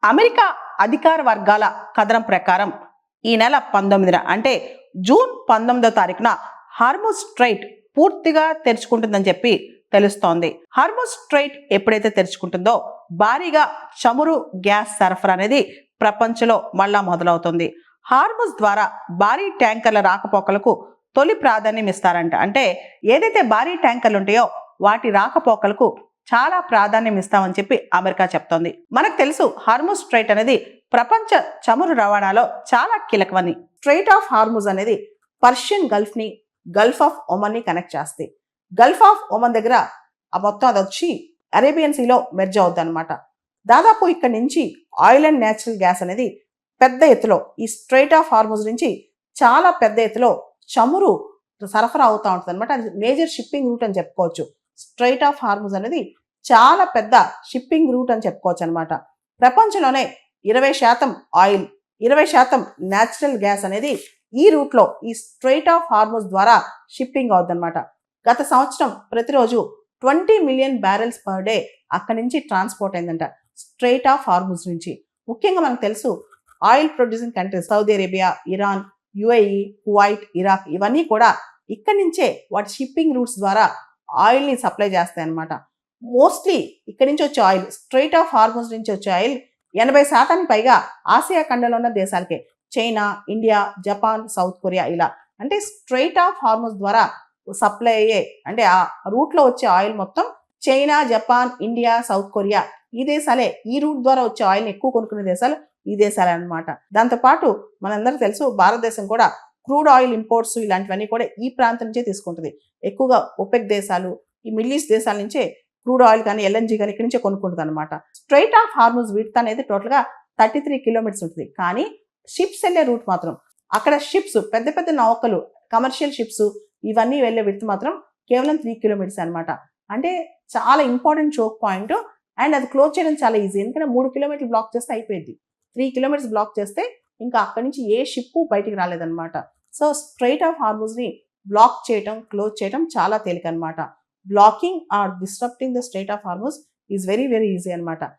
America అధికార వర్గాల కథనం ప్రకారం ఈ నెల 19న అంటే జూన్ 19వ తారీఖున హార్ముజ్ స్ట్రైట్ పూర్తిగా తెరుచుకుంటుందని చెప్పి తెలుస్తోంది. హార్ముజ్ స్ట్రైట్ ఎప్పుడైతే తెరుచుకుంటుందో భారీగా చమురు గ్యాస్ సరఫరా అనేది ప్రపంచంలో మళ్ళా మొదలవుతుంది. హార్ముజ్ ద్వారా భారీ ట్యాంకర్ల రాకపోకలకు తొలి ప్రాధాన్యం ఇస్తారంట. అంటే ఏదైతే భారీ ట్యాంకర్లు ఉంటాయో వాటి రాకపోకలకు చాలా ప్రాధాన్యం ఇస్తామని చెప్పి అమెరికా చెప్తోంది. మనకు తెలుసు హార్ముజ్ స్ట్రైట్ అనేది ప్రపంచ చమురు రవాణాలో చాలా కీలకమని. స్ట్రైట్ ఆఫ్ హార్ముజ్ అనేది పర్షియన్ గల్ఫ్ ని గల్ఫ్ ఆఫ్ ఒమన్ ని కనెక్ట్ చేస్తాయి. గల్ఫ్ ఆఫ్ ఒమన్ దగ్గర ఆ మొత్తం అది వచ్చి అరేబియన్ సీలో మెర్జ్ అవుద్ది అనమాట. దాదాపు ఇక్కడ నుంచి ఆయిల్ అండ్ న్యాచురల్ గ్యాస్ అనేది పెద్ద ఎత్తులో ఈ స్ట్రైట్ ఆఫ్ హార్ముజ్ నుంచి చాలా పెద్ద ఎత్తులో చమురు సరఫరా అవుతూ ఉంటుంది అనమాట. అది మేజర్ షిప్పింగ్ రూట్ అని చెప్పుకోవచ్చు. స్ట్రైట్ ఆఫ్ హార్ముజ్ అనేది చాలా పెద్ద షిప్పింగ్ రూట్ అని చెప్పుకోవచ్చు అనమాట. ప్రపంచంలోనే 20% ఆయిల్, 20% న్యాచురల్ గ్యాస్ అనేది ఈ రూట్లో ఈ స్ట్రైట్ ఆఫ్ హార్ముజ్ ద్వారా షిప్పింగ్ అవుతుంది అనమాట. గత సంవత్సరం ప్రతిరోజు 20 మిలియన్ బ్యారెల్స్ పర్ డే అక్కడి నుంచి ట్రాన్స్పోర్ట్ అయిందంట స్ట్రైట్ ఆఫ్ హార్ముజ్ నుంచి. ముఖ్యంగా మనకు తెలుసు oil producing countries Saudi Arabia, Iran, UAE, Kuwait, Iraq ఇవన్నీ కూడా ఇక్కడి నుంచే వాటి షిప్పింగ్ రూట్స్ ద్వారా ఆయిల్ ని సప్లై చేస్తాయి అనమాట. మోస్ట్లీ ఇక్కడి నుంచి వచ్చే ఆయిల్, స్ట్రైట్ ఆఫ్ హార్ముజ్ నుంచి వచ్చే ఆయిల్ 80% పైగా ఆసియా ఖండంలో ఉన్న దేశాలకే. China, India, Japan, South Korea ఇలా. అంటే స్ట్రైట్ ఆఫ్ హార్ముజ్ ద్వారా సప్లై అయ్యే అంటే ఆ రూట్ లో వచ్చే ఆయిల్ మొత్తం China, Japan, India, South Korea ఈ దేశాలే. ఈ రూట్ ద్వారా వచ్చే ఆయిల్ ఎక్కువ కొనుక్కునే దేశాలు ఈ దేశాలే అనమాట. దాంతోపాటు మనందరూ తెలుసు భారతదేశం కూడా క్రూడ్ ఆయిల్ ఇంపోర్ట్స్ ఇలాంటివన్నీ కూడా ఈ ప్రాంతం నుంచే తీసుకుంటుంది. ఎక్కువగా ఒపెక్ దేశాలు, ఈ మిడిల్ ఈస్ట్ దేశాల నుంచే క్రూడ్ ఆయిల్ కానీ ఎల్ఎన్జీ కానీ ఇక్కడి నుంచే కొనుక్కుంటుంది అనమాట. స్ట్రైట్ ఆఫ్ హార్ముజ్ విడ్త్ అనేది టోటల్ గా 33 కిలోమీటర్స్ ఉంటుంది. కానీ షిప్స్ వెళ్ళే రూట్ మాత్రం అక్కడ షిప్స్ పెద్ద పెద్ద నౌకలు, కమర్షియల్ షిప్స్ ఇవన్నీ వెళ్ళే విడ్త్ మాత్రం కేవలం 3 కిలోమీటర్స్ అనమాట. అంటే చాలా ఇంపార్టెంట్ చోక్ పాయింట్. అండ్ అది క్లోజ్ చేయడం చాలా ఈజీ. ఎందుకంటే 3 కిలోమీటర్లు బ్లాక్ చేస్తే అయిపోయింది. 3 కిలోమీటర్స్ బ్లాక్ చేస్తే ఇంకా అక్కడి నుంచి ఏ షిప్ బయటికి రాలేదన్నమాట. సో స్ట్రైట్ ఆఫ్ హార్ముజ్ ని బ్లాక్ చేయడం, క్లోజ్ చేయడం చాలా తేలిక అనమాట. Blocking or disturbing the strait of Hormuz is very very easy అనమాట.